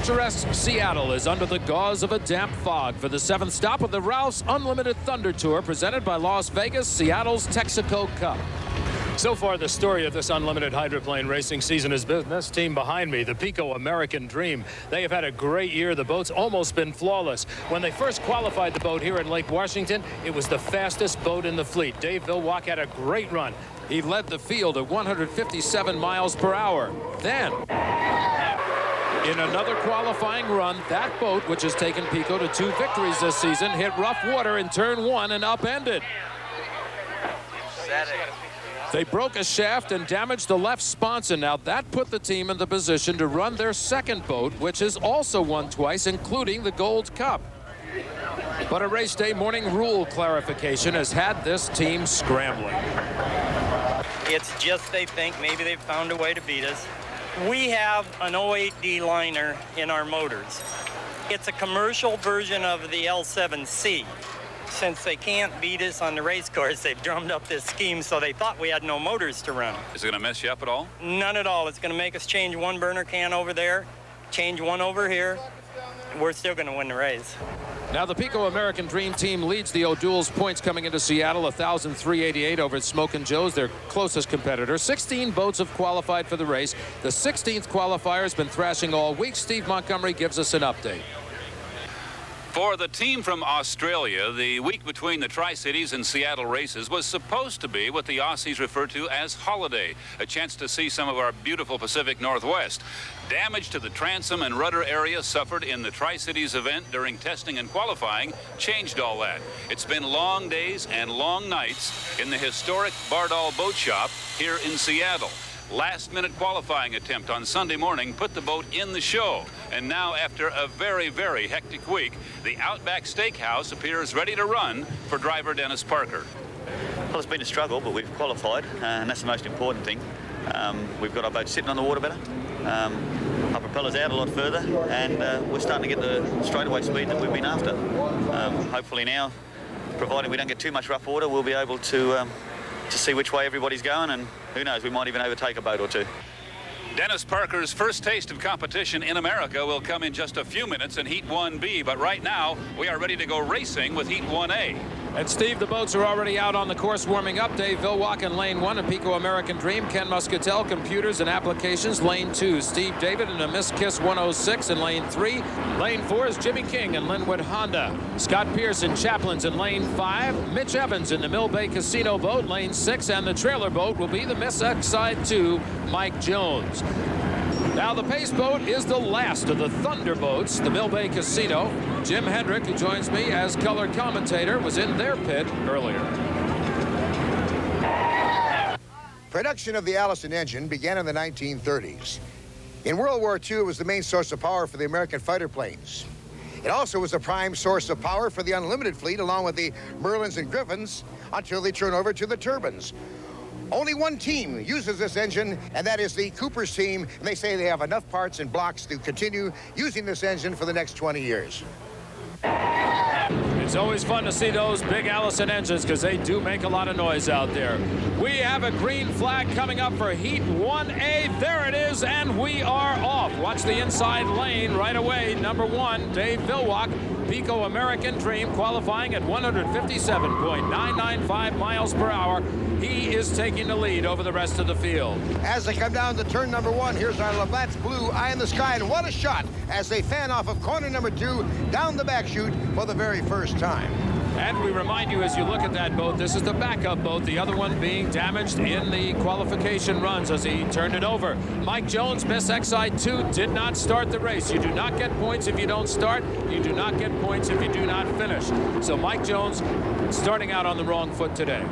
Picturesque Seattle is under the gauze of a damp fog for the 7th stop of the Ralph's Unlimited Thunder Tour, presented by Las Vegas, Seattle's Texaco Cup. So far, the story of this unlimited hydroplane racing season has been this team behind me, the Pico American Dream. They have had a great year. The boat's almost been flawless. When they first qualified the boat here in Lake Washington, it was the fastest boat in the fleet. Dave Villwock had a great run. He led the field at 157 miles per hour. Then, in another qualifying run, that boat, which has taken Pico to 2 victories this season, hit rough water in turn 1 and upended. They broke a shaft and damaged the left sponson. Now that put the team in the position to run their second boat, which has also won twice, including the Gold Cup. But a race day morning rule clarification has had this team scrambling. It's just they think maybe they've found a way to beat us. We have an 08D liner in our motors. It's a commercial version of the L7C. Since they can't beat us on the race course, they've drummed up this scheme, so they thought we had no motors to run. Is it going to mess you up at all? None at all. It's going to make us change one burner can over there, change one over here, and we're still going to win the race. Now the Pico American Dream team leads the O'Doul's points coming into Seattle, 1,388 over at Smokin' Joe's, their closest competitor. 16 boats have qualified for the race. The 16th qualifier has been thrashing all week. Steve Montgomery gives us an update. For the team from Australia, the week between the Tri-Cities and Seattle races was supposed to be what the Aussies refer to as holiday, a chance to see some of our beautiful Pacific Northwest. Damage to the transom and rudder area suffered in the Tri-Cities event during testing and qualifying changed all that. It's been long days and long nights in the historic Bardal Boat Shop here in Seattle. Last-minute qualifying attempt on Sunday morning put the boat in the show. And now, after a very, very hectic week, the Outback Steakhouse appears ready to run for driver Dennis Parker. Well, it's been a struggle, but we've qualified, and that's the most important thing. We've got our boat sitting on the water better. Our propeller's out a lot further, and we're starting to get the straightaway speed that we've been after. Hopefully now, providing we don't get too much rough water, we'll be able to see which way everybody's going, and who knows, we might even overtake a boat or two. Dennis Parker's first taste of competition in America will come in just a few minutes in Heat 1B, but right now we are ready to go racing with Heat 1A. And Steve, the boats are already out on the course warming up. Dave Villwock in lane 1, a Pico American Dream. Ken Muscatel, computers and applications, lane 2. Steve David in a Miss Kiss 106 in lane 3. Lane 4 is Jimmy King in Linwood Honda. Scott Pearson, Chaplin's in lane 5. Mitch Evans in the Mill Bay Casino boat, lane 6. And the trailer boat will be the Miss Exide 2, Mike Jones. Now the pace boat is the last of the Thunder boats, the Mill Bay Casino. Jim Hendrick, who joins me as color commentator, was in their pit earlier. Production of the Allison engine began in the 1930s. In World War II, it was the main source of power for the American fighter planes. It also was a prime source of power for the unlimited fleet, along with the Merlins and Griffins, until they turn over to the turbines. Only one team uses this engine, and that is the Cooper's team, and they say they have enough parts and blocks to continue using this engine for the next 20 years. It's always fun to see those big Allison engines because they do make a lot of noise out there. We have a green flag coming up for Heat 1A. There it is, and we are off. Watch the inside lane right away. Number 1, Dave Villwock, Pico American Dream, qualifying at 157.995 miles per hour. He is taking the lead over the rest of the field. As they come down to turn number 1, here's our Labatt's Blue Eye in the Sky, and what a shot as they fan off of corner number 2 down the back chute for the very first time. And we remind you, as you look at that boat, this is the backup boat, the other one being damaged in the qualification runs as he turned it over. Mike Jones, Miss Exide 2, did not start the race. You do not get points if you don't start. You do not get points if you do not finish. So Mike Jones starting out on the wrong foot today.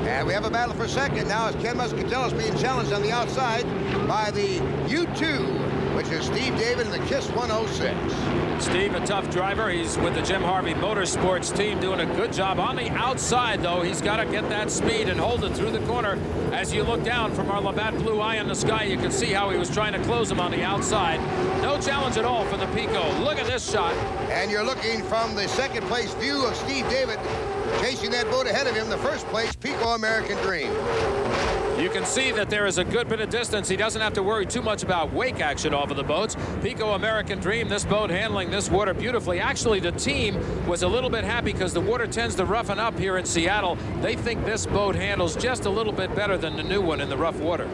And we have a battle for second now as Ken Muscatel is being challenged on the outside by the U2, which is Steve David in the Kiss 106. Steve, a tough driver. He's with the Jim Harvey Motorsports team doing a good job. On the outside, though, he's got to get that speed and hold it through the corner. As you look down from our Labatt Blue Eye in the Sky, you can see how he was trying to close him on the outside. No challenge at all for the Pico. Look at this shot. And you're looking from the second place view of Steve David Chasing that boat ahead of him, the first place, Pico American Dream. You can see that there is a good bit of distance. He doesn't have to worry too much about wake action off of the boats. Pico American Dream, this boat handling this water beautifully. Actually, the team was a little bit happy because the water tends to roughen up here in Seattle. They think this boat handles just a little bit better than the new one in the rough water.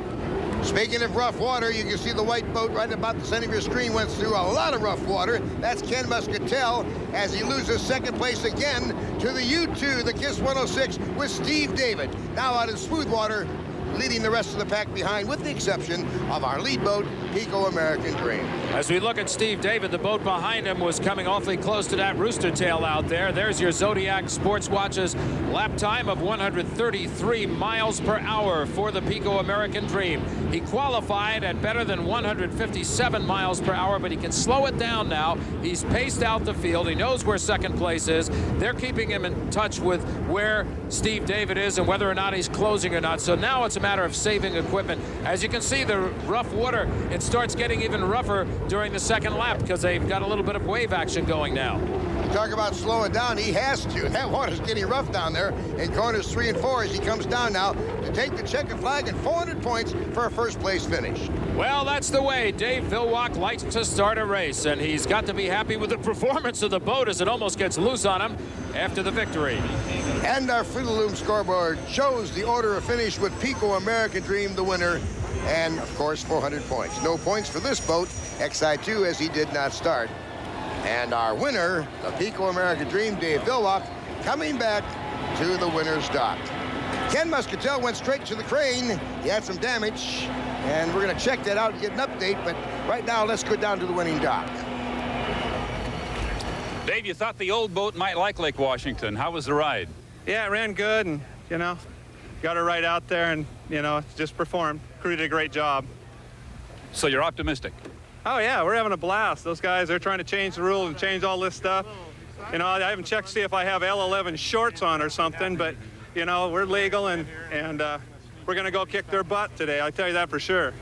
Speaking of rough water, you can see the white boat right about the center of your screen went through a lot of rough water. That's Ken Muscatel as he loses second place again to the U2, the KISS 106 with Steve David. Now out in smooth water, leading the rest of the pack behind, with the exception of our lead boat, Pico American Dream. As we look at Steve David, the boat behind him was coming awfully close to that rooster tail out there. There's your Zodiac Sports Watches lap time of 133 miles per hour for the Pico American Dream. He qualified at better than 157 miles per hour, but he can slow it down now. He's paced out the field. He knows where second place is. They're keeping him in touch with where Steve David is and whether or not he's closing or not. So now it's a matter of saving equipment. As you can see, the rough water, it starts getting even rougher during the second lap because they've got a little bit of wave action going now. You talk about slowing down, he has to. That water's getting rough down there in corners 3 and 4 as he comes down now to take the checkered flag and 400 points for a first place finish. Well, that's the way Dave Vilwalk likes to start a race, and he's got to be happy with the performance of the boat as it almost gets loose on him after the victory. And our Fruit of the Loom scoreboard shows the order of finish with Pico American Dream the winner, and of course 400 points. No points for this boat, XI2, as he did not start. And our winner, the Pico American Dream, Dave Vilwalk, coming back to the winner's dock. Ken Muscatel went straight to the crane. He had some damage, and we're going to check that out and get an update, but right now let's go down to the winning dock. Dave, you thought the old boat might like Lake Washington. How was the ride? Yeah, it ran good, and, you know, got her right out there, and, you know, just performed. Crew did a great job. So you're optimistic? Oh, yeah, we're having a blast. Those guys, they're trying to change the rules and change all this stuff. You know, I haven't checked to see if I have L11 shorts on or something, but, you know, we're legal, and we're going to go kick their butt today. I'll tell you that for sure.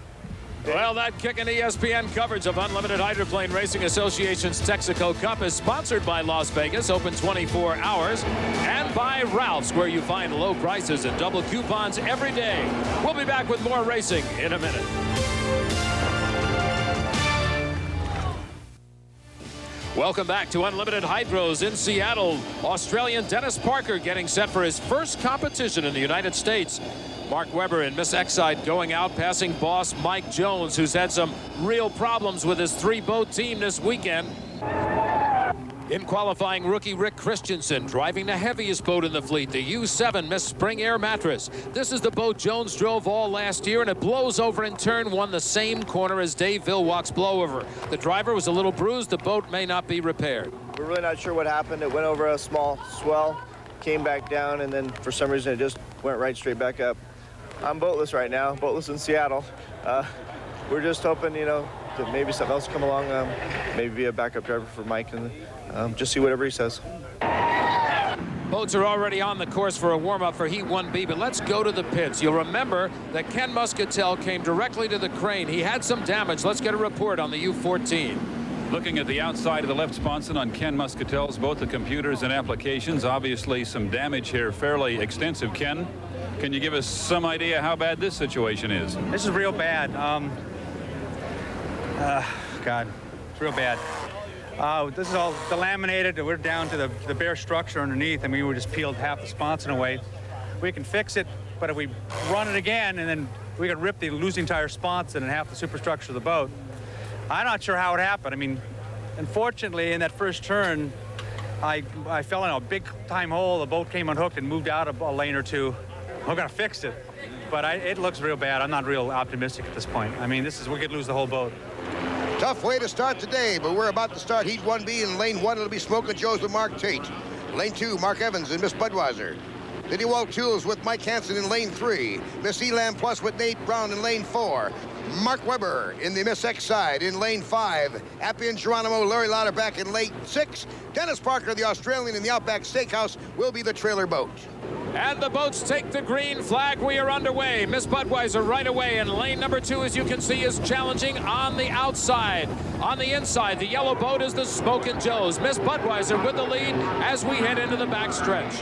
Well, that kicking ESPN coverage of Unlimited Hydroplane Racing Association's Texaco Cup is sponsored by Las Vegas, open 24 hours, and by Ralph's, where you find low prices and double coupons every day. We'll be back with more racing in a minute. Welcome back to Unlimited Hydros in Seattle. Australian Dennis Parker getting set for his first competition in the United States. Mark Webber and Miss Exide going out, passing boss Mike Jones, who's had some real problems with his 3-boat team this weekend. In qualifying, rookie Rick Christensen driving the heaviest boat in the fleet, the U7 Miss Spring Air Mattress. This is the boat Jones drove all last year, and it blows over in turn 1, the same corner as Dave Vilwalk's blowover. The driver was a little bruised. The boat may not be repaired. We're really not sure what happened. It went over a small swell, came back down, and then for some reason it just went right straight back up. I'm boatless right now, boatless in Seattle. We're just hoping, you know, that maybe something else come along, maybe be a backup driver for Mike, and just see whatever he says. Boats are already on the course for a warm-up for Heat 1B, but let's go to the pits. You'll remember that Ken Muscatel came directly to the crane. He had some damage. Let's get a report on the U14. Looking at the outside of the left sponson on Ken Muscatel's both the computers and applications, obviously some damage here, fairly extensive. Ken, can you give us some idea how bad this situation is? This is real bad. God, it's real bad. This is all delaminated. We're down to the bare structure underneath. I mean, we just peeled half the sponson away. We can fix it, but if we run it again, and then we could lose the entire sponson and half the superstructure of the boat. I'm not sure how it happened. I mean, unfortunately, in that first turn, I fell in a big-time hole. The boat came unhooked and moved out a lane or two. We're going to fix it, but it looks real bad. I'm not real optimistic at this point. I mean, we could lose the whole boat. Tough way to start today, but we're about to start Heat 1B. In lane 1, it'll be Smokin' Joe's with Mark Tate. Lane 2, Mark Evans and Miss Budweiser. Diddy Walt Tools with Mike Hansen in lane 3. Miss Elam Plus with Nate Brown in lane 4. Mark Webber in the Miss X side in lane 5. Appian Geronimo, Larry Lauterbach in lane 6. Dennis Parker, the Australian in the Outback Steakhouse, will be the trailer boat. And the boats take the green flag. We are underway. Miss Budweiser right away in lane number 2, as you can see, is challenging on the outside. On the inside, the yellow boat is the Smokin' Joe's. Miss Budweiser with the lead as we head into the backstretch.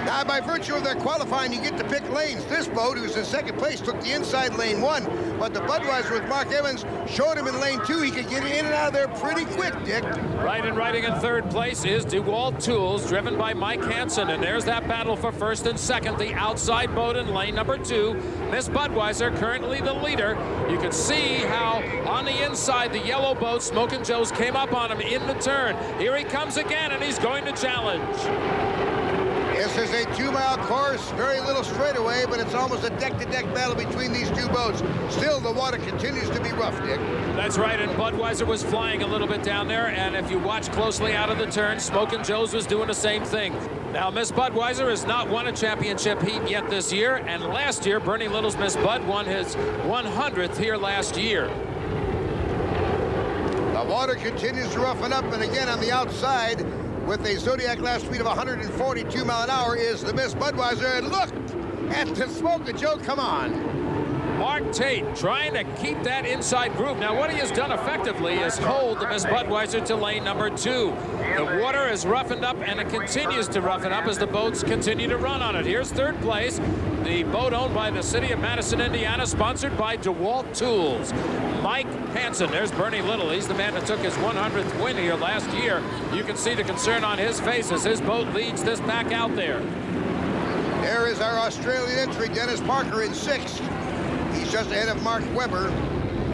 Now, by virtue of their qualifying, you get to pick lanes. This boat, who's in second place, took the inside lane 1, but the Budweiser with Mark Evans showed him in lane 2 he could get in and out of there pretty quick, Dick. Right, and riding in third place is DeWalt Tools, driven by Mike Hansen, and there's that battle for first and second. The outside boat in lane number 2. Miss Budweiser, currently the leader. You can see how on the inside, the yellow boat, Smokin' Joe's, came up on him in the turn. Here he comes again, and he's going to challenge. This is a 2-mile course, very little straightaway, but it's almost a deck-to-deck battle between these two boats. Still, the water continues to be rough, Dick. That's right, and Budweiser was flying a little bit down there, and if you watch closely out of the turn, Smokin' Joe's was doing the same thing. Now, Miss Budweiser has not won a championship heat yet this year, and last year, Bernie Little's Miss Bud won his 100th here last year. The water continues to roughen up, and again on the outside, with a Zodiac lap speed of 142 miles an hour, is the Miss Budweiser. And look at the Smokin' Joe, come on. Mark Tate trying to keep that inside groove. Now, what he has done effectively is hold the Miss Budweiser to lane number 2. The water is roughened up, and it continues to roughen up as the boats continue to run on it. Here's third place, the boat owned by the city of Madison, Indiana, sponsored by DeWalt Tools. Mike Hansen, there's Bernie Little. He's the man that took his 100th win here last year. You can see the concern on his face as his boat leads this back out there. There is our Australian entry, Dennis Parker, in 6th. He's just ahead of Mark Webber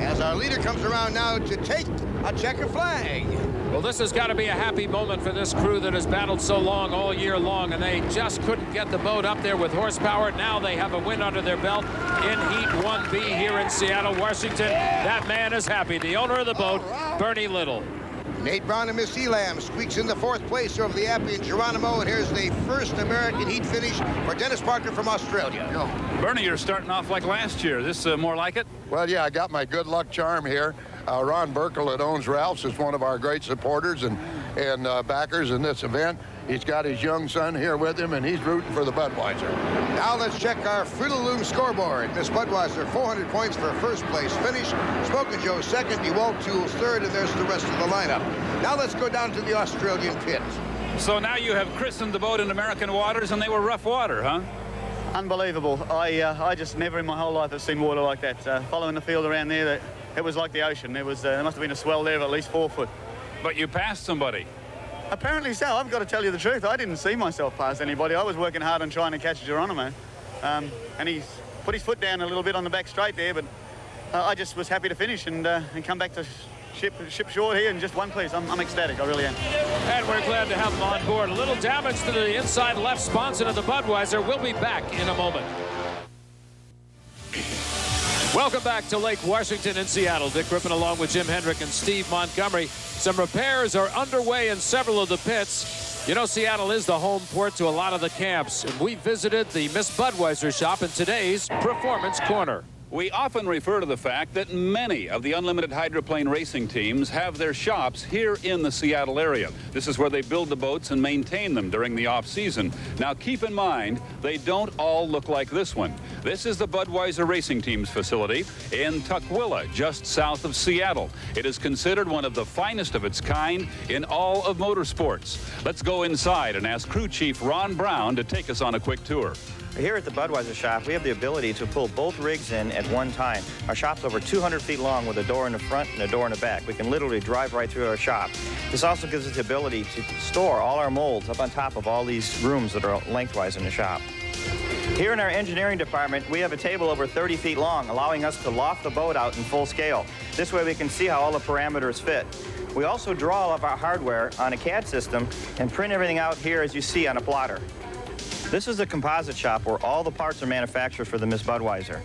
as our leader comes around now to take a checkered flag. Well, this has got to be a happy moment for this crew that has battled so long all year long, and they just couldn't get the boat up there with horsepower. Now they have a win under their belt in Heat 1B here in Seattle, Washington. That man is happy. The owner of the boat, Bernie Little. Nate Brown and Miss Elam squeaks in the 4th place over the Appian Geronimo, and here's the first American heat finish for Dennis Parker from Australia. Bernie, you're starting off like last year. This more like it? Well, yeah, I got my good luck charm here. Ron Burkle, that owns Ralph's, is one of our great supporters and backers in this event. He's got his young son here with him, and he's rooting for the Budweiser. Now let's check our Fruit of the Loom scoreboard. Miss Budweiser, 400 points for a first place finish. Smokin' Joe second, DeWalt Tools third, and there's the rest of the lineup. Now let's go down to the Australian pit. So now you have christened the boat in American waters, and they were rough water, huh? Unbelievable. I just never in my whole life have seen water like that. Following the field around there, it was like the ocean. There must have been a swell there of at least 4 foot. But you passed somebody. Apparently so. I've got to tell you the truth. I didn't see myself pass anybody. I was working hard on trying to catch Geronimo. And he's put his foot down a little bit on the back straight there, but I just was happy to finish and come back to ship shore here in just one place. I'm ecstatic, I really am. And we're glad to have him on board. A little damage to the inside left sponson of the Budweiser. We'll be back in a moment. Welcome back to Lake Washington in Seattle. Dick Griffin along with Jim Hendrick and Steve Montgomery. Some repairs are underway in several of the pits. You know, Seattle is the home port to a lot of the camps. And we visited the Miss Budweiser shop in today's Performance Corner. We often refer to the fact that many of the unlimited hydroplane racing teams have their shops here in the Seattle area. This is where they build the boats and maintain them during the off-season. Now, keep in mind, they don't all look like this one. This is the Budweiser Racing Team's facility in Tukwila, just south of Seattle. It is considered one of the finest of its kind in all of motorsports. Let's go inside and ask crew chief Ron Brown to take us on a quick tour. Here at the Budweiser shop, we have the ability to pull both rigs in at one time. Our shop's over 200 feet long with a door in the front and a door in the back. We can literally drive right through our shop. This also gives us the ability to store all our molds up on top of all these rooms that are lengthwise in the shop. Here in our engineering department, we have a table over 30 feet long, allowing us to loft the boat out in full scale. This way we can see how all the parameters fit. We also draw all of our hardware on a CAD system and print everything out here as you see on a plotter. This is the composite shop where all the parts are manufactured for the Miss Budweiser.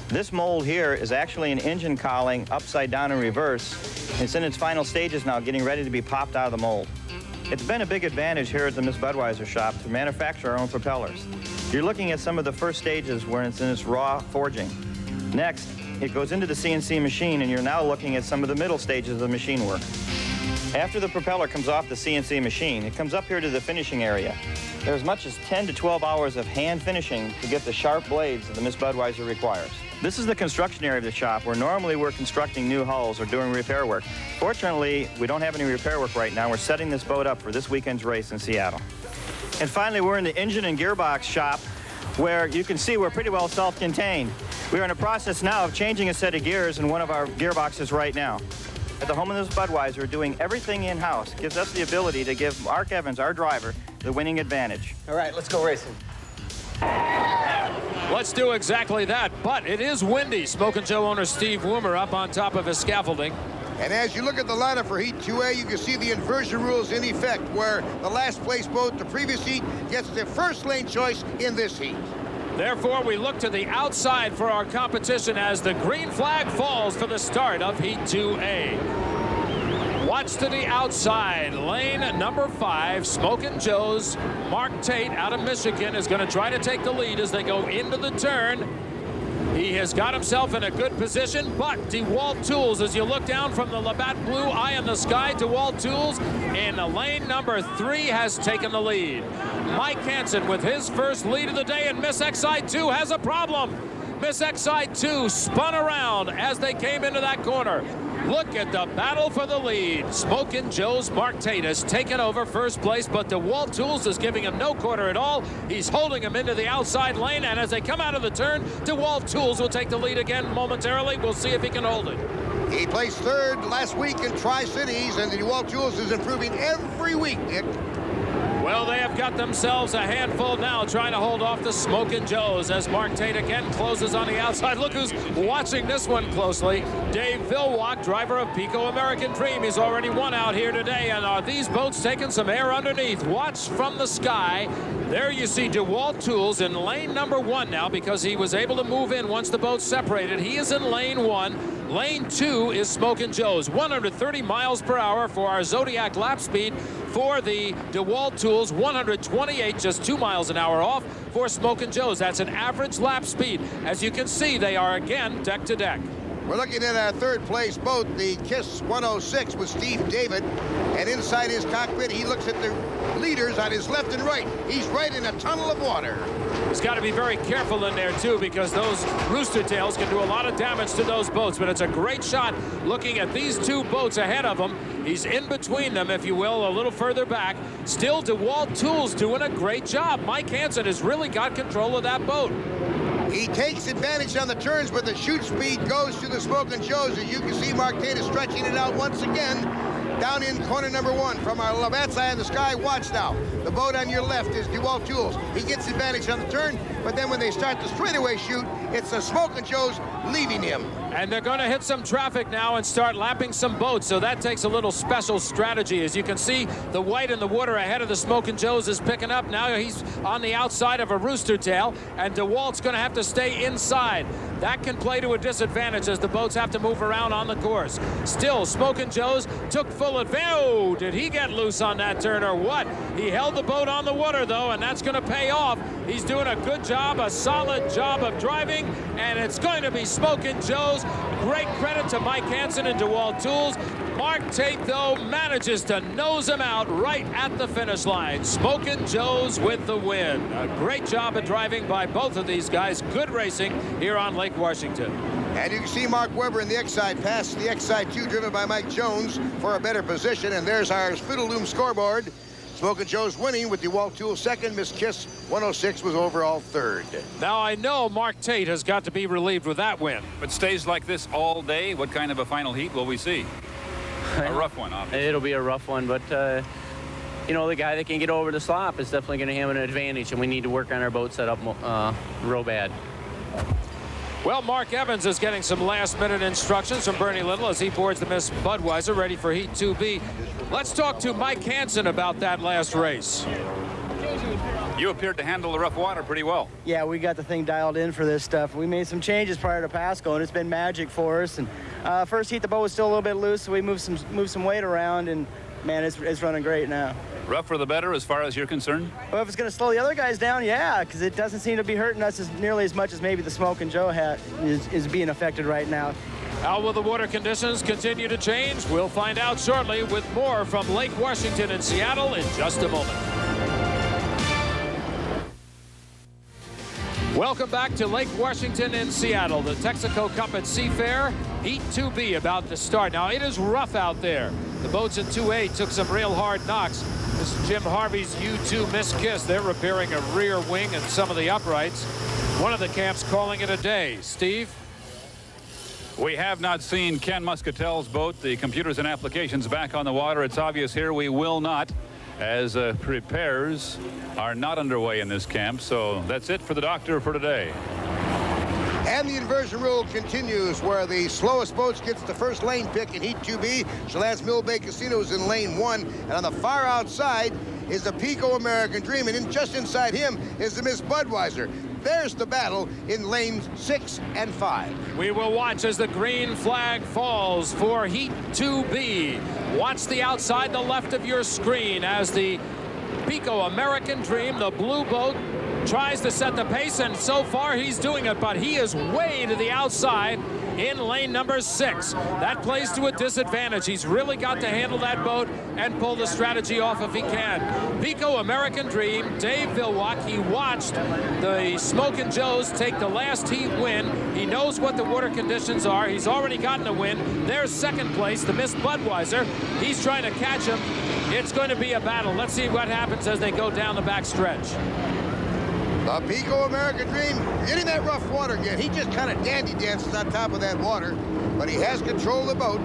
This mold here is actually an engine cowling upside down in reverse. It's in its final stages now, getting ready to be popped out of the mold. It's been a big advantage here at the Miss Budweiser shop to manufacture our own propellers. You're looking at some of the first stages where it's in its raw forging. Next, it goes into the CNC machine, and you're now looking at some of the middle stages of the machine work. After the propeller comes off the CNC machine, it comes up here to the finishing area. There's as much as 10 to 12 hours of hand finishing to get the sharp blades that the Miss Budweiser requires. This is the construction area of the shop where normally we're constructing new hulls or doing repair work. Fortunately, we don't have any repair work right now. We're setting this boat up for this weekend's race in Seattle. And finally, we're in the engine and gearbox shop, where you can see we're pretty well self-contained. We are in the process now of changing a set of gears in one of our gearboxes right now. At the home of this Budweiser, doing everything in-house gives us the ability to give Mark Evans, our driver, the winning advantage. All right, let's go racing. Let's do exactly that, but it is windy. Smoke and Joe owner Steve Woomer up on top of his scaffolding. And as you look at the lineup for Heat 2A, you can see the inversion rules in effect, where the last place boat, the previous heat, gets the first lane choice in this heat. Therefore, we look to the outside for our competition as the green flag falls for the start of Heat 2A. Watch to the outside, lane number 5, Smoke and Joe's Mark Tate out of Michigan is going to try to take the lead as they go into the turn. He has got himself in a good position, but DeWalt Tools, as you look down from the Labatt Blue eye in the sky, DeWalt Tools in lane number 3 has taken the lead. Mike Hansen with his first lead of the day, and Miss Excite 2 has a problem. Miss Excite 2 spun around as they came into that corner. Look at the battle for the lead. Smoke and Joe's Mark Tate has taken over first place, but DeWalt Tools is giving him no quarter at all. He's holding him into the outside lane, and as they come out of the turn, DeWalt Tools will take the lead again momentarily. We'll see if he can hold it. He placed 3rd last week in Tri-Cities, and the DeWalt Tools is improving every week, Nick. Well, they have got themselves a handful now, trying to hold off the Smoke and Joe's as Mark Tate again closes on the outside. Look who's watching this one closely. Dave Villwalk, driver of Pico American Dream. He's already won out here today, and are these boats taking some air underneath? Watch from the sky. There you see DeWalt Tools in lane number 1 now, because he was able to move in once the boats separated. He is in lane 1. Lane 2 is Smoke and Joe's. 130 miles per hour for our Zodiac lap speed for the DeWalt Tools. 128, just 2 miles an hour off for Smoke and Joe's. That's an average lap speed. As you can see, they are again deck to deck. We're looking at our 3rd place boat, the KISS 106 with Steve David. And inside his cockpit, he looks at the leaders on his left and right. He's right in a tunnel of water. He's got to be very careful in there, too, because those rooster tails can do a lot of damage to those boats. But it's a great shot looking at these 2 boats ahead of him. He's in between them, if you will, a little further back. Still, DeWalt Tools doing a great job. Mike Hansen has really got control of that boat. He takes advantage on the turns, but the shoot speed goes to the Smoke and Joe's. As you can see, Mark Tate is stretching it out once again. Down in corner number 1 from our Labatt's eye in the sky. Watch now. The boat on your left is DeWalt Tools. He gets advantage on the turn, but then when they start the straightaway shoot, it's the Smoke and Joe's leaving him. And they're going to hit some traffic now and start lapping some boats, so that takes a little special strategy. As you can see, the white in the water ahead of the Smoke and Joe's is picking up. Now he's on the outside of a rooster tail, and DeWalt's going to have to stay inside. That can play to a disadvantage as the boats have to move around on the course. Still, Smoke and Joe's took full advantage. Oh, did he get loose on that turn or what? He held the boat on the water, though, and that's going to pay off. He's doing a good job, a solid job of driving, and it's going to be Smoke and Joe's. Great credit to Mike Hansen and DeWalt Tools. Mark Tate, though, manages to nose him out right at the finish line. Smoke and Joe's with the win. A great job of driving by both of these guys. Good racing here on Lake Washington. And you can see Mark Webber in the Excite past the Excite 2, driven by Mike Jones for a better position. And there's our Fiddle-Loom scoreboard. Smoke and Joe's winning with DeWalt Tools 2nd. Miss KISS 106 was overall 3rd. Now, I know Mark Tate has got to be relieved with that win. But stays like this all day, what kind of a final heat will we see? A rough one, obviously. It'll be a rough one, but you know, the guy that can get over the slop is definitely going to have an advantage, and we need to work on our boat setup real bad. Well, Mark Evans is getting some last-minute instructions from Bernie Little as he boards the Miss Budweiser, ready for Heat 2B. Let's talk to Mike Hansen about that last race. You appeared to handle the rough water pretty well. Yeah, we got the thing dialed in for this stuff. We made some changes prior to Pasco, and it's been magic for us. And first heat, the boat was still a little bit loose, so we moved some weight around, and man, it's running great now. Rough for the better as far as you're concerned? Well, if it's going to slow the other guys down, yeah, because it doesn't seem to be hurting us nearly as much as maybe the Smoke and Joe hat is being affected right now. How will the water conditions continue to change? We'll find out shortly with more from Lake Washington in Seattle in just a moment. Welcome back to Lake Washington in Seattle. The Texaco Cup at Seafair, Heat 2B about to start. Now, it is rough out there. The boats in 2A took some real hard knocks. This is Jim Harvey's U2 Miss Kiss. They're repairing a rear wing and some of the uprights. One of the camps calling it a day. Steve? We have not seen Ken Muscatel's boat. The computers and applications back on the water. It's obvious here we will not, as repairs are not underway in this camp. So that's it for the doctor for today. And the inversion rule continues, where the slowest boats gets the first lane pick in Heat 2B. Chelat's Mill Bay Casinos in lane 1. And on the far outside is the Pico American Dream. And just inside him is the Miss Budweiser. There's the battle in lanes 6 and 5. We will watch as the green flag falls for Heat 2B. Watch the outside, the left of your screen, as the Pico American Dream, the blue boat, tries to set the pace, and so far he's doing it, but he is way to the outside in lane number 6. That plays to a disadvantage. He's really got to handle that boat and pull the strategy off if he can. Pico American Dream, Dave Villwock, he watched the Smokin' Joes take the last heat win. He knows what the water conditions are. He's already gotten a win. There's second place, the Miss Budweiser. He's trying to catch him. It's going to be a battle. Let's see what happens as they go down the back stretch. The Pico American Dream getting that rough water again. He just kind of dandy dances on top of that water, but he has control of the boat.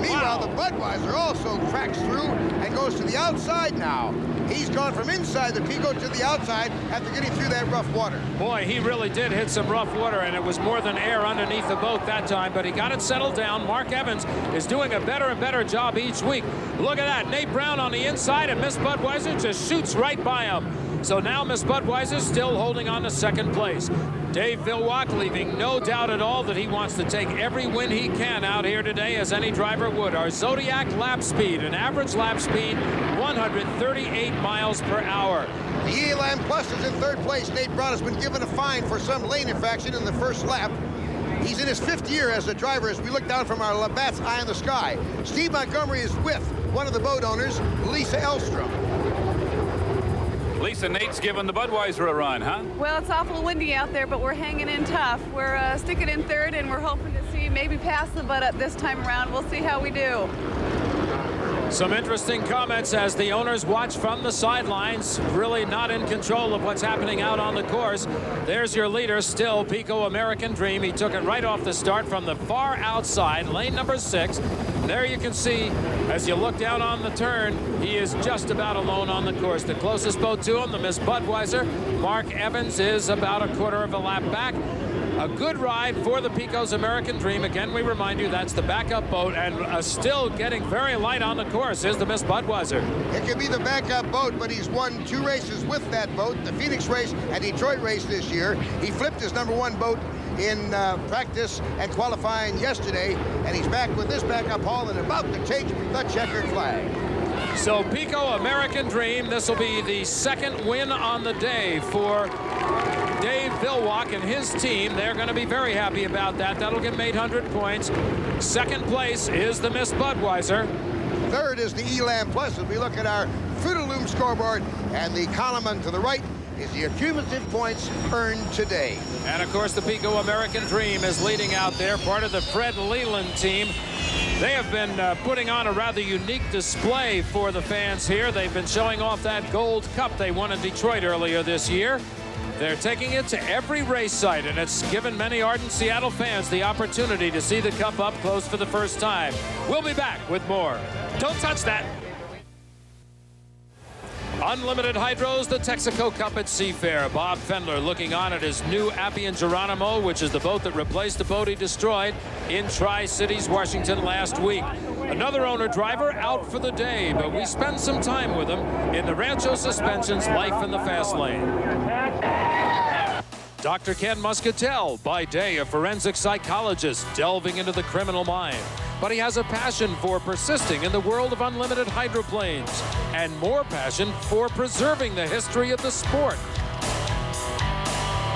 Meanwhile, the Budweiser also cracks through and goes to the outside now. He's gone from inside the Pico to the outside after getting through that rough water. Boy, he really did hit some rough water, and it was more than air underneath the boat that time, but he got it settled down. Mark Evans is doing a better and better job each week. Look at that. Nate Brown on the inside, and Miss Budweiser just shoots right by him. So now Miss Budweiser still holding on to second place. Dave Villwock leaving no doubt at all that he wants to take every win he can out here today, as any driver would. Our Zodiac lap speed, an average lap speed, 138 miles per hour. The Elam Plus is in third place. Nate Brown has been given a fine for some lane infraction in the first lap. He's in his 5th year as a driver as we look down from our Labatt's eye in the sky. Steve Montgomery is with one of the boat owners, Lisa Elstrom. Lisa, Nate's giving the Budweiser a run, huh? Well, it's awful windy out there, but we're hanging in tough. We're sticking in third, and we're hoping to see maybe pass the Bud up this time around. We'll see how we do. Some interesting comments as the owners watch from the sidelines, really not in control of what's happening out on the course. There's your leader, still Pico American Dream. He took it right off the start from the far outside, lane number 6. There you can see, as you look down on the turn, he is just about alone on the course. The closest boat to him, the Miss Budweiser, Mark Evans, is about a quarter of a lap back. A good ride for the Pico's American Dream. Again, we remind you that's the backup boat, and still getting very light on the course is the Miss Budweiser. It could be the backup boat, but he's won 2 races with that boat, the Phoenix race and Detroit race this year. He flipped his #1 boat in practice and qualifying yesterday, and he's back with this backup haul and about to take the checkered flag. So Pico American Dream, this will be the 2nd win on the day for Dave Villwock and his team. They're going to be very happy about that. That'll give them 800 points. 2nd place is the Miss Budweiser. 3rd is the Elam Plus as we look at our Fruit of Loom scoreboard, and the column to the right is the cumulative points earned today. And of course the Pico American Dream is leading out there, part of the Fred Leland team. They have been putting on a rather unique display for the fans here. They've been showing off that gold cup they won in Detroit earlier this year. They're taking it to every race site, and it's given many ardent Seattle fans the opportunity to see the cup up close for the first time. We'll be back with more. Don't touch that. Unlimited Hydros, the Texaco Cup at Seafair. Bob Fendler looking on at his new Appian Geronimo, which is the boat that replaced the boat he destroyed in Tri-Cities, Washington last week. Another owner-driver out for the day, but we spend some time with him in the Rancho Suspension's Life in the Fast Lane. Dr. Ken Muscatel, by day a forensic psychologist delving into the criminal mind. But he has a passion for persisting in the world of unlimited hydroplanes and more passion for preserving the history of the sport.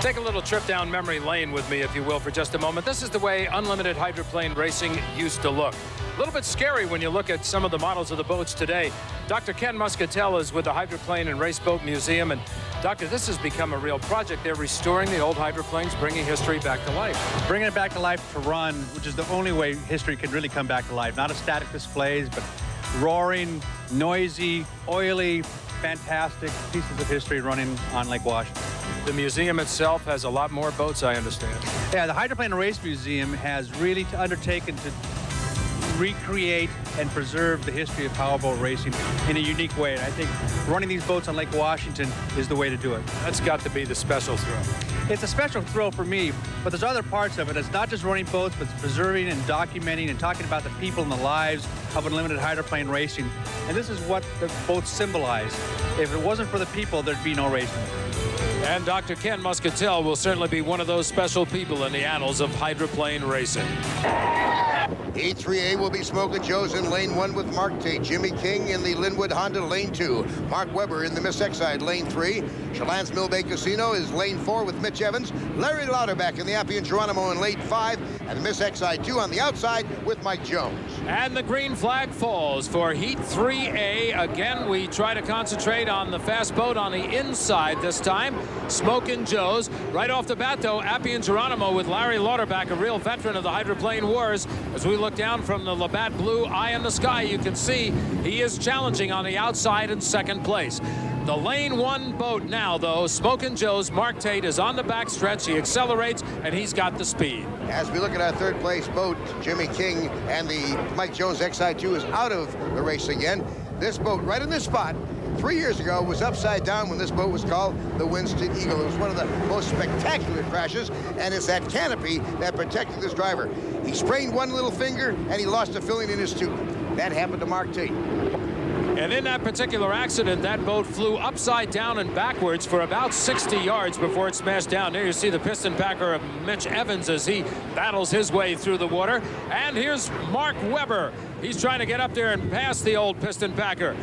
Take a little trip down memory lane with me, if you will, for just a moment. This is the way unlimited hydroplane racing used to look. A little bit scary when you look at some of the models of the boats today. Dr. Ken Muscatel is with the Hydroplane and Race Boat Museum. And Doctor, this has become a real project. They're restoring the old hydroplanes, bringing history back to life. Bringing it back to life to run, which is the only way history can really come back to life. Not a static displays, but roaring, noisy, oily, fantastic pieces of history running on Lake Washington. The museum itself has a lot more boats, I understand. Yeah, the Hydroplane Race Museum has really undertaken to recreate and preserve the history of powerboat racing in a unique way. And I think running these boats on Lake Washington is the way to do it. That's got to be the special thrill. It's a special thrill for me, but there's other parts of it. It's not just running boats, but it's preserving and documenting and talking about the people and the lives of unlimited hydroplane racing. And this is what the boats symbolize. If it wasn't for the people, there'd be no racing. And Dr. Ken Muscatel will certainly be one of those special people in the annals of hydroplane racing. Heat 3A will be Smokin' Joe's in lane 1 with Mark Tate, Jimmy King in the Linwood Honda lane 2, Mark Webber in the Miss Exide lane 3, Chelan's Mill Bay Casino is lane 4 with Mitch Evans, Larry Lauterbach in the Appian Geronimo in lane 5, and the Miss Exide 2 on the outside with Mike Jones. And the green flag falls for Heat 3A. Again, we try to concentrate on the fast boat on the inside this time. Smokin' Joe's. Right off the bat, though, Appian Geronimo with Larry Lauterbach, a real veteran of the hydroplane wars. As we look down from the Labatt blue eye in the sky, you can see he is challenging on the outside in second place. The lane 1 boat now, though, Smokin' Joe's Mark Tate is on the back stretch. He accelerates, and he's got the speed. As we look at our third place boat, Jimmy King and the Mike Jones XI2 is out of the race again. This boat right in this spot 3 years ago was upside down when this boat was called the Winston Eagle. It was one of the most spectacular crashes, and it's that canopy that protected this driver. He sprained one little finger, and he lost a filling in his tooth. That happened to Mark Tate. And in that particular accident, that boat flew upside down and backwards for about 60 yards before it smashed down. There you see the piston packer of Mitch Evans as he battles his way through the water. And here's Mark Webber. He's trying to get up there and pass the old piston packer.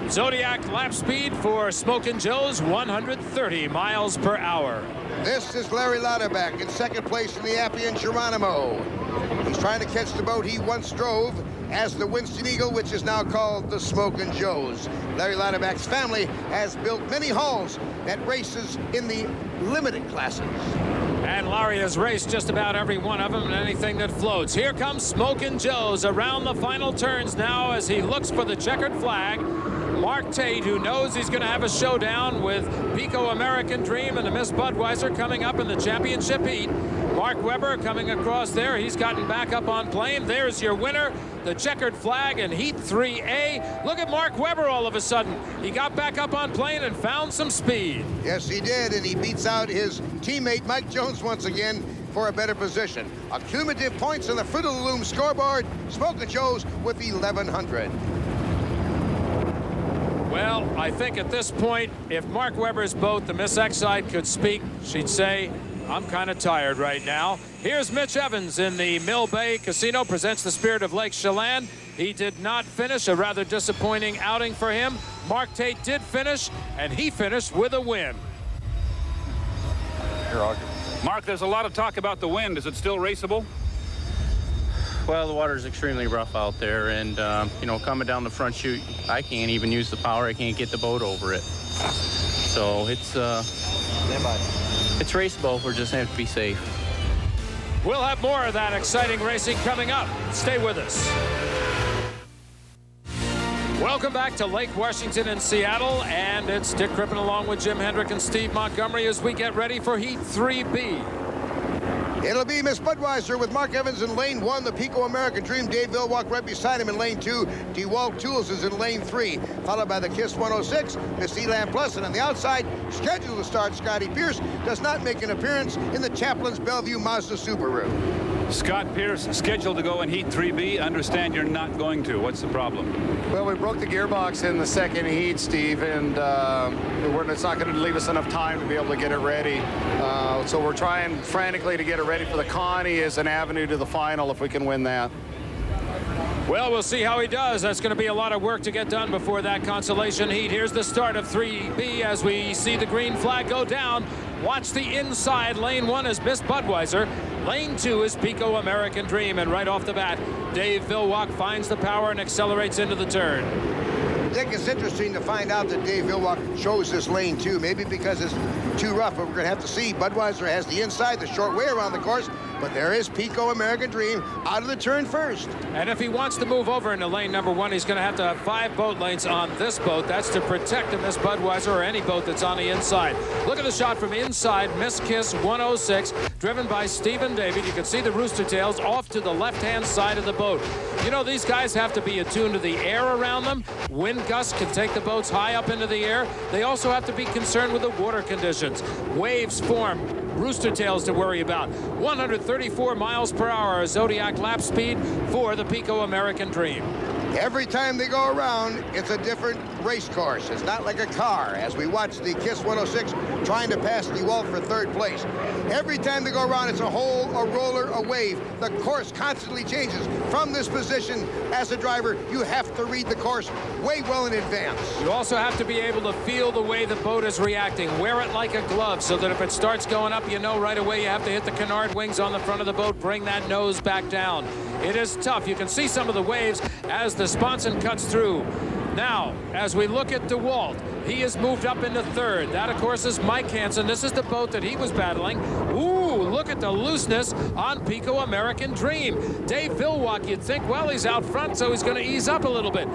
Zodiac lap speed for Smokin' Joe's, 130 miles per hour. This is Larry Lauterbach in second place in the Appian Geronimo. He's trying to catch the boat he once drove as the Winston Eagle, which is now called the Smokin' Joe's. Larry Lauterbach's family has built many hulls that races in the limited classes. And Larry has raced just about every one of them and anything that floats. Here comes Smokin' Joe's around the final turns now as he looks for the checkered flag. Mark Tate, who knows he's going to have a showdown with Pico American Dream and the Miss Budweiser coming up in the championship heat. Mark Webber coming across there. He's gotten back up on plane. There's your winner, the checkered flag in Heat 3A. Look at Mark Webber all of a sudden. He got back up on plane and found some speed. Yes, he did, and he beats out his teammate Mike Jones once again for a better position. Accumulative points on the Fruit of the Loom scoreboard. Smokin' Joe's with 1,100. Well, I think at this point, if Mark Webber's boat, the Miss Exide, could speak, she'd say, I'm kind of tired right now. Here's Mitch Evans in the Mill Bay Casino, presents the Spirit of Lake Chelan. He did not finish, a rather disappointing outing for him. Mark Tate did finish, and he finished with a win. Mark, there's a lot of talk about the wind. Is it still raceable? Well, the water is extremely rough out there, and you know, coming down the front chute, I can't even use the power. I can't get the boat over it. So it's raceable. We just have to be safe. We'll have more of that exciting racing coming up. Stay with us. Welcome back to Lake Washington in Seattle, and it's Dick Crippen along with Jim Hendrick and Steve Montgomery as we get ready for Heat 3B. It'll be Miss Budweiser with Mark Evans in lane 1. The Pico American Dream, Dave Villwalk right beside him in lane 2. DeWalt Tools is in lane 3, followed by the Kiss 106, Miss Elan Plus, and on the outside, scheduled to start, Scotty Pierce does not make an appearance in the Chaplin's Bellevue Mazda Subaru. Scott Pierce scheduled to go in Heat 3B. Understand you're not going to. What's the problem? Well, we broke the gearbox in the second heat, Steve, and it's not going to leave us enough time to be able to get it ready. So we're trying frantically to get it ready for the Connie as an avenue to the final if we can win that. Well, we'll see how he does. That's going to be a lot of work to get done before that consolation heat. Here's the start of 3B as we see the green flag go down. Watch the inside. Lane 1 is Miss Budweiser. Lane 2 is Pico American Dream. And right off the bat, Dave Villwalk finds the power and accelerates into the turn. Dick, it's interesting to find out that Dave Villwalk chose this lane 2, maybe because his too rough, but we're going to have to see. Budweiser has the inside, the short way around the course, but there is Pico American Dream out of the turn first. And if he wants to move over into lane number 1, he's going to have 5 boat lanes on this boat. That's to protect the Miss Budweiser or any boat that's on the inside. Look at the shot from inside. Miss Kiss 106, driven by Stephen David. You can see the rooster tails off to the left-hand side of the boat. You know, these guys have to be attuned to the air around them. Wind gusts can take the boats high up into the air. They also have to be concerned with the water conditions. Waves form. Rooster tails to worry about. 134 miles per hour Zodiac lap speed for the Pico American Dream. Every time they go around, it's a different race course. It's not like a car, as we watch the Kiss 106 trying to pass the wall for 3rd place. Every time they go around, it's a hole, a roller, a wave. The course constantly changes. From this position, as a driver, you have to read the course way well in advance. You also have to be able to feel the way the boat is reacting. Wear it like a glove so that if it starts going up, you know right away you have to hit the canard wings on the front of the boat, bring that nose back down. It is tough. You can see some of the waves as the sponson cuts through. Now, as we look at DeWalt, he has moved up into 3rd. That, of course, is Mike Hansen. This is the boat that he was battling. Ooh, look at the looseness on Pico American Dream. Dave Villwalk, you'd think, well, he's out front, so he's going to ease up a little bit.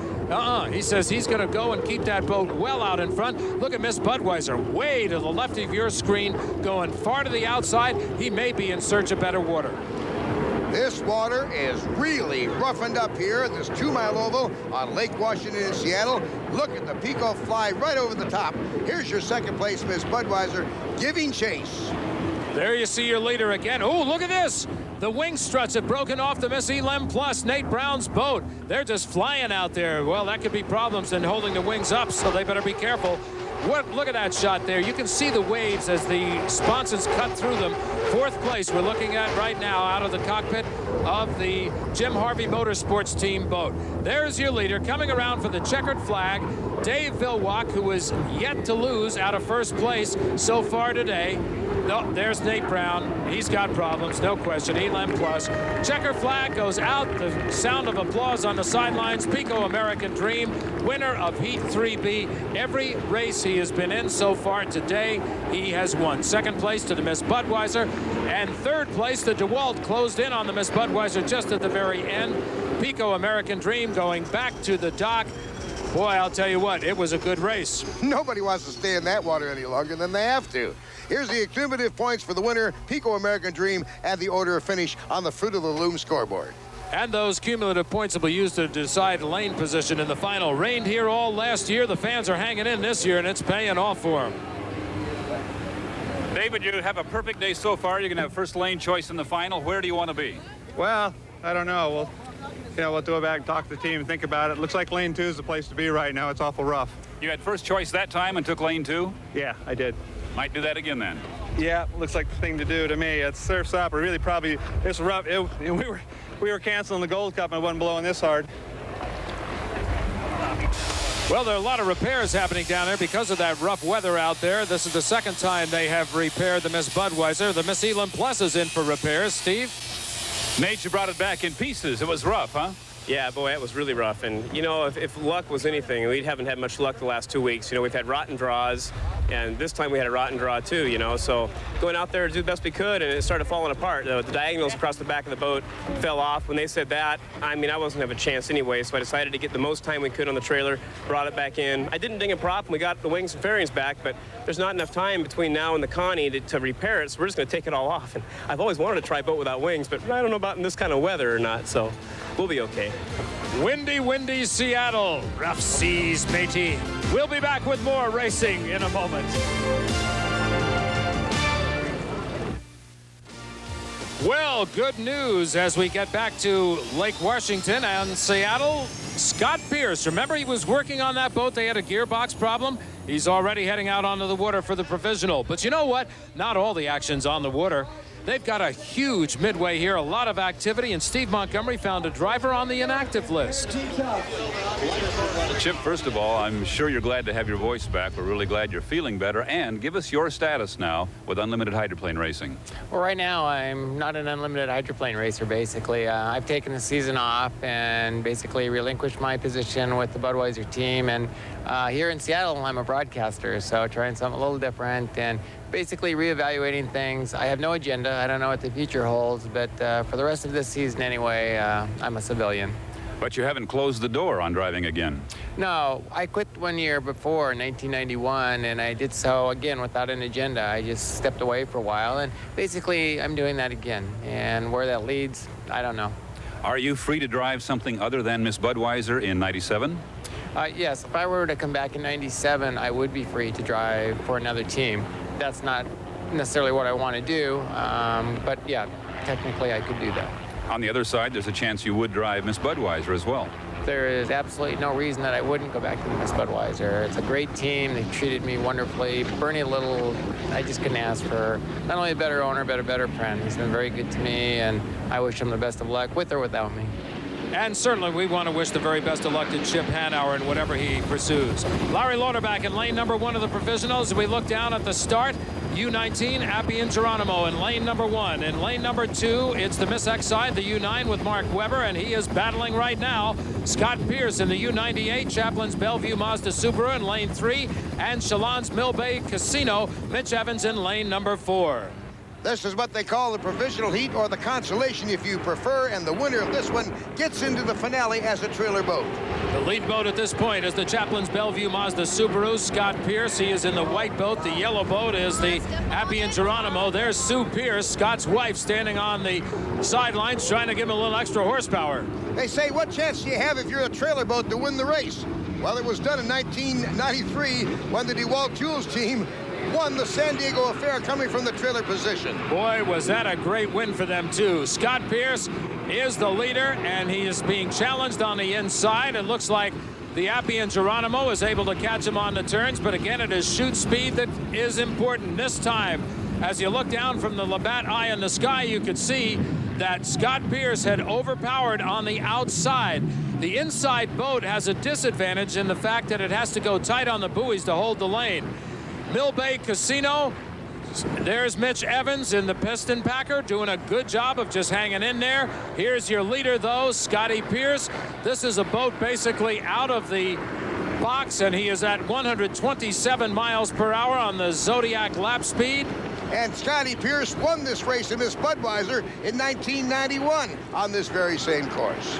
He says he's going to go and keep that boat well out in front. Look at Miss Budweiser, way to the left of your screen, going far to the outside. He may be in search of better water. This water is really roughened up here at this 2-mile oval on Lake Washington in Seattle. Look at the Pico fly right over the top. Here's your 2nd place, Miss Budweiser, giving chase. There you see your leader again. Oh, look at this. The wing struts have broken off the Miss Elam Plus, Nate Brown's boat. They're just flying out there. Well, that could be problems in holding the wings up, so they better be careful. Look at that shot there. You can see the waves as the sponsons cut through them. 4th place we're looking at right now out of the cockpit of the Jim Harvey Motorsports team boat. There's your leader coming around for the checkered flag, Dave Villwalk, who is yet to lose out of 1st place so far today. No, there's Nate Brown. He's got problems, no question. Elam Plus. Checker flag goes out. The sound of applause on the sidelines. Pico American Dream, winner of Heat 3B. Every race he has been in so far today, he has won. 2nd place to the Miss Budweiser. And 3rd place, the DeWalt closed in on the Miss Budweiser just at the very end. Pico American Dream going back to the dock. Boy, I'll tell you what, it was a good race. Nobody wants to stay in that water any longer than they have to. Here's the cumulative points for the winner, Pico American Dream, and the order of finish on the Fruit of the Loom scoreboard. And those cumulative points will be used to decide lane position in the final. Rained here all last year. The fans are hanging in this year, and it's paying off for them. David, you have a perfect day so far. You're going to have 1st lane choice in the final. Where do you want to be? Well, I don't know. We'll go back and talk to the team and think about it. Looks like lane 2 is the place to be right now. It's awful rough. You had 1st choice that time and took lane 2? Yeah, I did. Might do that again then. Yeah, looks like the thing to do to me. It's surf's up. Really probably, it's rough. We were canceling the Gold Cup and it wasn't blowing this hard. Well, there are a lot of repairs happening down there because of that rough weather out there. This is the 2nd time they have repaired the Miss Budweiser. The Miss Elam Plus is in for repairs. Steve? Nate, you brought it back in pieces. It was rough, huh? Yeah, boy, it was really rough. And, you know, if luck was anything, we haven't had much luck the last 2 weeks. You know, we've had rotten draws, and this time we had a rotten draw, too, you know. So going out there to do the best we could, and it started falling apart. The diagonals across the back of the boat fell off. When they said that, I mean, I wasn't going to have a chance anyway, so I decided to get the most time we could on the trailer, brought it back in. I didn't ding a prop, and we got the wings and fairings back, but there's not enough time between now and the Connie to repair it, so we're just going to take it all off. And I've always wanted to try a boat without wings, but I don't know about in this kind of weather or not, so we'll be okay. Windy Seattle. Rough seas, matey. We'll be back with more racing in a moment. Well, good news as we get back to Lake Washington and Seattle. Scott Pierce, remember he was working on that boat. They had a gearbox problem. He's already heading out onto the water for the Provisional. But you know what? Not all the action's on the water. They've got a huge midway here, a lot of activity, and Steve Montgomery found a driver on the inactive list. Chip, first of all, I'm sure you're glad to have your voice back. We're really glad you're feeling better. And give us your status now with unlimited hydroplane racing. Well, right now, I'm not an unlimited hydroplane racer, basically. I've taken the season off and basically relinquished my position with the Budweiser team. And here in Seattle, I'm a broadcaster, so trying something a little different and basically reevaluating things. I have no agenda. I don't know what the future holds, but for the rest of this season anyway, I'm a civilian. But you haven't closed the door on driving again. No, I quit 1 year before in 1991, and I did so again without an agenda. I just stepped away for a while, and basically I'm doing that again. And where that leads, I don't know. Are you free to drive something other than Miss Budweiser in '97? Yes, if I were to come back in '97, I would be free to drive for another team. That's not necessarily what I want to do, but yeah, technically I could do that. On the other side, there's a chance you would drive Miss Budweiser as well. There is absolutely no reason that I wouldn't go back to Miss Budweiser. It's a great team. They treated me wonderfully. Bernie Little, I just couldn't ask for not only a better owner, but a better friend. He's been very good to me, and I wish him the best of luck with or without me. And certainly we want to wish the very best of luck to Chip Hanauer in whatever he pursues. Larry Lauterbach in lane number 1 of the Provisionals. As we look down at the start, U19, Appian Geronimo in lane number 1. In lane number 2, it's the Miss X side, the U9 with Mark Webber, and he is battling right now. Scott Pierce in the U98, Chaplin's Bellevue Mazda Subaru in lane 3, and Chelan's Mill Bay Casino, Mitch Evans in lane number 4. This is what they call the Provisional Heat, or the Consolation if you prefer, and the winner of this one gets into the finale as a trailer boat. The lead boat at this point is the Chaplin's Bellevue Mazda Subaru. Scott Pierce, he is in the white boat. The yellow boat is the Appian Geronimo. There's Sue Pierce, Scott's wife, standing on the sidelines trying to give him a little extra horsepower. They say, what chance do you have if you're a trailer boat to win the race? Well, it was done in 1993 when the DeWalt Jules team won the San Diego Affair coming from the trailer position. Boy, was that a great win for them, too. Scott Pierce is the leader, and he is being challenged on the inside. It looks like the Appian Geronimo is able to catch him on the turns, but again, it is shoot speed that is important this time. As you look down from the Labatt eye in the sky, you could see that Scott Pierce had overpowered on the outside. The inside boat has a disadvantage in the fact that it has to go tight on the buoys to hold the lane. Mill Bay Casino, there's Mitch Evans in the piston packer doing a good job of just hanging in there. Here's your leader, though, Scotty Pierce. This is a boat basically out of the box, and he is at 127 miles per hour on the Zodiac lap speed. And Scotty Pierce won this race in Miss Budweiser in 1991 on this very same course.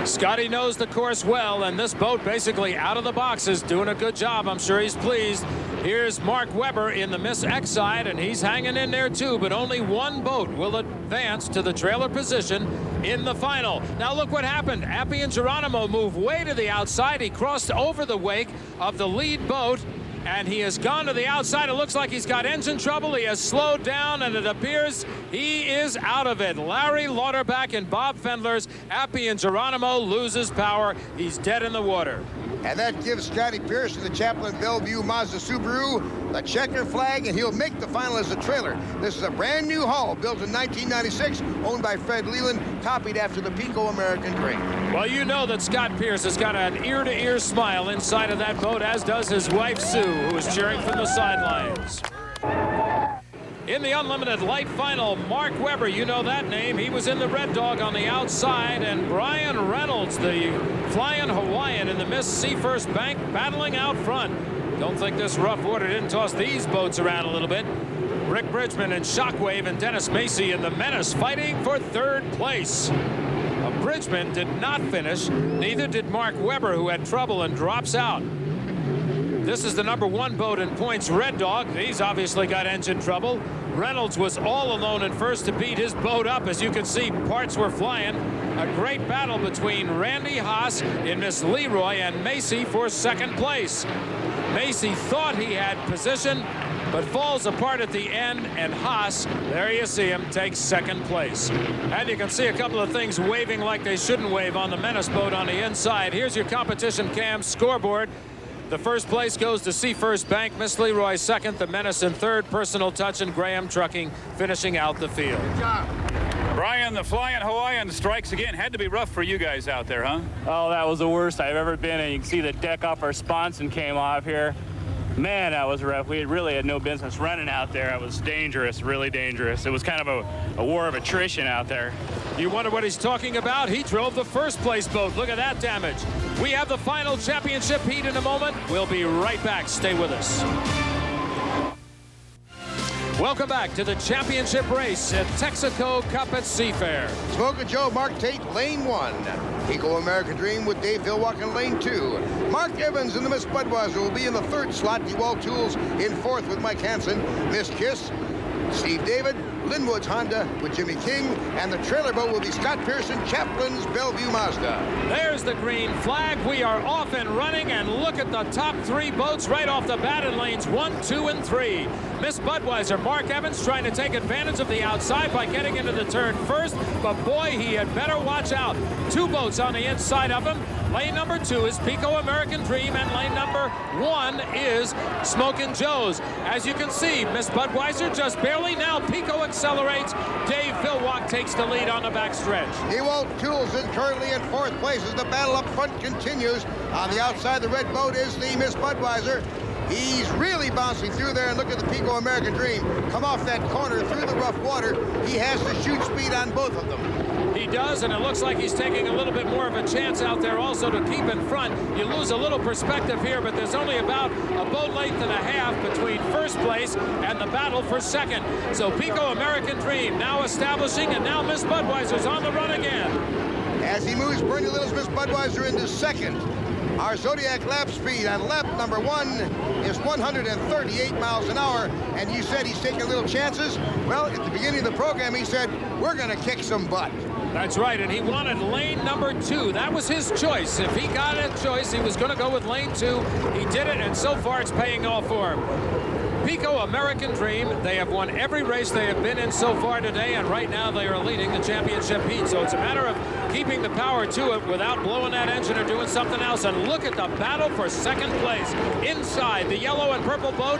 Scotty knows the course well, and this boat basically out of the box is doing a good job. I'm sure he's pleased. Here's Mark Webber in the Miss X side, and he's hanging in there too, but only one boat will advance to the trailer position in the final. Now look what happened. Appian Geronimo moved way to the outside. He crossed over the wake of the lead boat, and he has gone to the outside. It looks like he's got engine trouble. He has slowed down, and it appears he is out of it. Larry Lauterbach and Bob Fendler's Appian Geronimo loses power. He's dead in the water. And that gives Scotty Pierce and the Chaplin Bellevue Mazda Subaru the checker flag, and he'll make the final as a trailer. This is a brand new hull built in 1996, owned by Fred Leland, copied after the Pico American Dream. Well, you know that Scott Pierce has got an ear-to-ear smile inside of that boat, as does his wife, Sue, who is cheering from the sidelines. In the Unlimited Light Final, Mark Webber, you know that name. He was in the Red Dog on the outside, and Brian Reynolds, the Flying Hawaiian in the Miss Seafair Bank, battling out front. Don't think this rough water didn't toss these boats around a little bit. Rick Bridgman and Shockwave and Dennis Macy in the Menace fighting for third place. Bridgman did not finish. Neither did Mark Webber, who had trouble and drops out. This is the #1 boat in points, Red Dog. He's obviously got engine trouble. Reynolds was all alone in first to beat his boat up. As you can see, parts were flying. A great battle between Randy Haas in Miss Leroy and Macy for second place. Macy thought he had position, but falls apart at the end, and Haas, there you see him, takes second place. And you can see a couple of things waving like they shouldn't wave on the Menace boat on the inside. Here's your competition cam scoreboard. The first place goes to Seafair Bank, Miss Leroy second, the Menace in third, Personal Touch and Graham Trucking finishing out the field. Good job. Brian, the Flying Hawaiian strikes again. Had to be rough for you guys out there, huh? Oh, that was the worst I've ever been. And you can see the deck off our sponson came off here. Man, that was rough. We really had no business running out there. It was dangerous, really dangerous. It was kind of a war of attrition out there. You wonder what he's talking about? He drove the first place boat. Look at that damage. We have the final championship heat in a moment. We'll be right back. Stay with us. Welcome back to the championship race at Texaco Cup at Seafair. Smokin' Joe, Mark Tate, lane 1. Pico American Dream with Dave Vilwalk in lane 2. Mark Evans and the Miss Budweiser will be in the 3rd slot. DeWalt Tools in 4th with Mike Hansen. Miss Kiss, Steve David, Linwood's Honda with Jimmy King, and the trailer boat will be Scott Pearson, Chaplin's Bellevue Mazda. There's the green flag. We are off and running, and look at the top 3 boats right off the bat in lanes 1, 2, and 3. Miss Budweiser, Mark Evans trying to take advantage of the outside by getting into the turn first, but boy, he had better watch out. 2 boats on the inside of him. Lane number 2 is Pico American Dream, and lane number 1 is Smokin' Joe's. As you can see, Miss Budweiser just barely. Now Pico accelerates. Dave Vilwalk takes the lead on the backstretch. DeWalt Tools is currently in 4th place as the battle up front continues. On the outside, the red boat is the Miss Budweiser. He's really bouncing through there, and look at the Pico American Dream come off that corner through the rough water. He has the shoot speed on both of them. He does, and it looks like he's taking a little bit more of a chance out there also to keep in front. You lose a little perspective here, but there's only about a boat length and a half between first place and the battle for second. So Pico American Dream now establishing, and now Miss Budweiser's on the run again. As he moves Bernie Little's Miss Budweiser into second. Our Zodiac lap speed on lap number 1 is 138 miles an hour. And you said he's taking little chances. Well, at the beginning of the program, he said, we're going to kick some butt. That's right, and he wanted lane number 2. That was his choice. If he got a choice, he was going to go with lane 2. He did it, and so far it's paying off for him. Pico American Dream, they have won every race they have been in so far today, and right now they are leading the championship heat. So it's a matter of keeping the power to it without blowing that engine or doing something else. And look at the battle for second place. Inside, the yellow and purple boat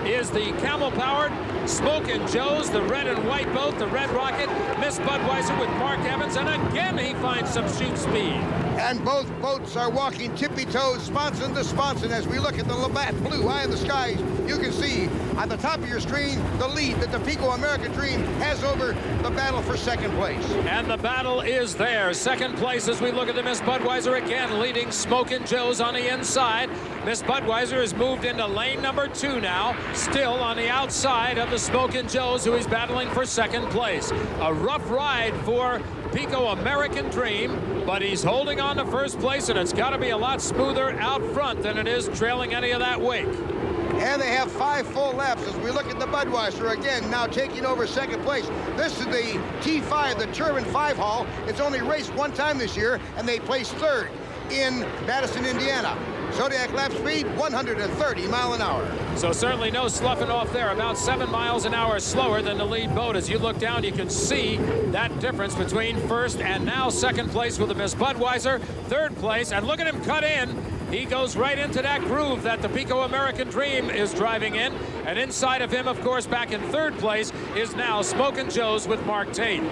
is the camel-powered Smokin' Joe's, the red and white boat, the Red Rocket, Miss Budweiser with Mark Evans, and again he finds some shoot speed. And both boats are walking tippy-toes, sponson to sponson. As we look at the Labatt blue eye in the skies, you can see on the top of your screen the lead that the Pico American Dream has over the battle for second place. And the battle is there. Second place as we look at the Miss Budweiser again, leading Smokin' Joe's on the inside. Miss Budweiser has moved into lane number 2 now, still on the outside of the Smokin' Joe's, who is battling for second place. A rough ride for Pico American Dream, but he's holding on to first place, and it's got to be a lot smoother out front than it is trailing any of that wake. And they have 5 full laps as we look at the Budweiser again, now taking over second place. This is the T5, the Turbine 5 Hall. It's only raced 1 time this year, and they placed 3rd in Madison, Indiana. Zodiac lap speed, 130 mile an hour. So certainly no sloughing off there. About 7 miles an hour slower than the lead boat. As you look down, you can see that difference between first and now second place with the Miss Budweiser. Third place, and look at him cut in. He goes right into that groove that the Pico American Dream is driving in. And inside of him, of course, back in third place is now Smokin' Joe's with Mark Tate.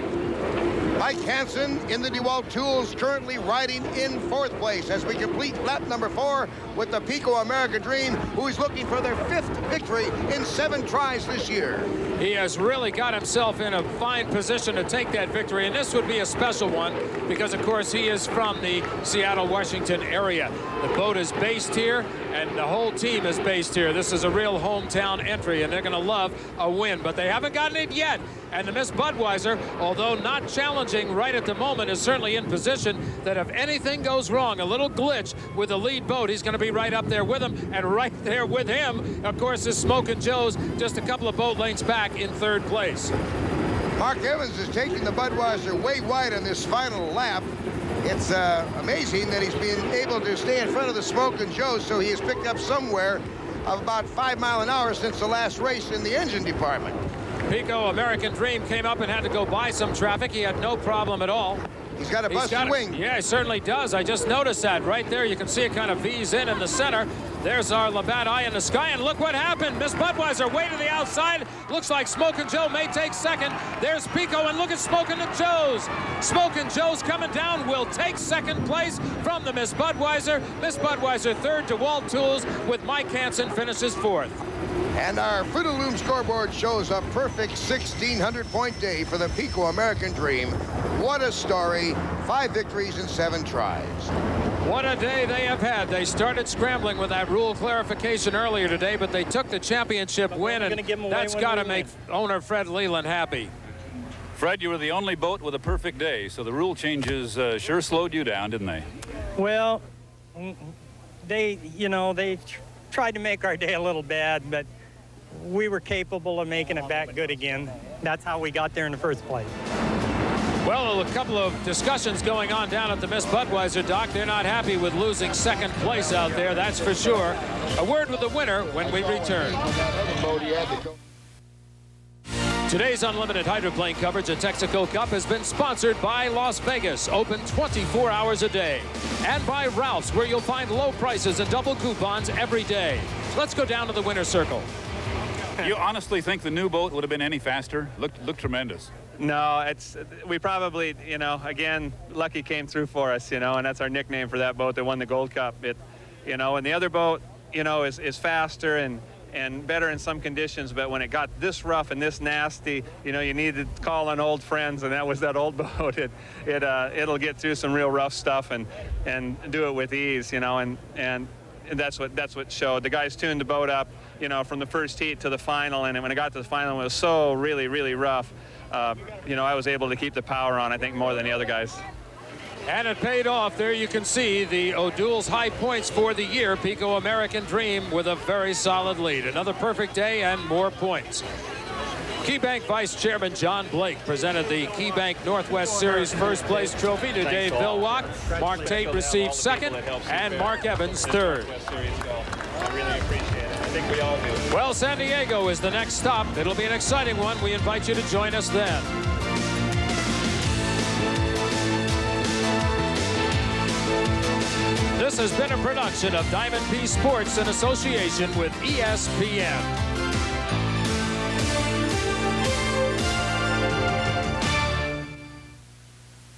Mike Hansen in the DeWalt Tools currently riding in 4th place as we complete lap number 4 with the Pico American Dream, who is looking for their 5th victory in 7 tries this year. He has really got himself in a fine position to take that victory, and this would be a special one because, of course, he is from the Seattle, Washington area. The boat is based here, and the whole team is based here. This is a real hometown entry, and they're going to love a win, but they haven't gotten it yet. And the Miss Budweiser, although not challenging right at the moment, is certainly in position that if anything goes wrong, a little glitch with the lead boat, he's going to be right up there with him. And right there with him, of course, is Smokin' Joe's, just a couple of boat lengths back in third place. Mark Evans is taking the Budweiser way wide on this final lap. It's amazing that he's been able to stay in front of the Smokin' Joe's, so he has picked up somewhere of about 5 miles an hour since the last race in the engine department. Pico American Dream came up and had to go by some traffic. He had no problem at all. He's got a busted wing. Yeah, he certainly does. I just noticed that right there. You can see it kind of V's in the center. There's our Labatt Eye in the sky, and look what happened. Miss Budweiser way to the outside. Looks like Smokin' Joe may take second. There's Pico, and look at Smokin' Joe's. Smokin' Joe's coming down, will take second place from the Miss Budweiser. Miss Budweiser third. DeWalt Tools with Mike Hansen finishes fourth. And our Fruit of the Loom scoreboard shows a perfect 1,600-point day for the Pico American Dream. What a story. 5 victories and 7 tries. What a day they have had. They started scrambling with that rule clarification earlier today, but they took the championship win, and that's got to make owner Fred Leland happy. Fred, you were the only boat with a perfect day, so the rule changes sure slowed you down, didn't they? Well, they tried to make our day a little bad, but we were capable of making it back good again. That's how we got there in the first place. Well, a couple of discussions going on down at the Miss Budweiser dock. They're not happy with losing second place out there, that's for sure. A word with the winner when we return. Today's unlimited hydroplane coverage at Texaco Cup has been sponsored by Las Vegas, open 24 hours a day, and by Ralph's, where you'll find low prices and double coupons every day. Let's go down to the winner's circle. You honestly think the new boat would have been any faster? Looked tremendous. No, we probably, again, lucky came through for us, and that's our nickname for that boat that won the Gold Cup. And the other boat, is faster and better in some conditions, but when it got this rough and this nasty, you needed to call on old friends, and that was that old boat. It'll get through some real rough stuff and do it with ease, and that's what showed. The guys tuned the boat up, from the first heat to the final, and when it got to the final, it was so really, really rough. I was able to keep the power on, I think, more than the other guys. And it paid off. There you can see the O'Doul's high points for the year. Pico American Dream with a very solid lead. Another perfect day and more points. KeyBank Vice Chairman John Blake presented the KeyBank Northwest Series first place trophy to Dave Vilwalk. Mark Tate received second, and Mark Evans third. I really appreciate it. I think we all do. Well, San Diego is the next stop. It'll be an exciting one. We invite you to join us then. This has been a production of Diamond P Sports in association with ESPN.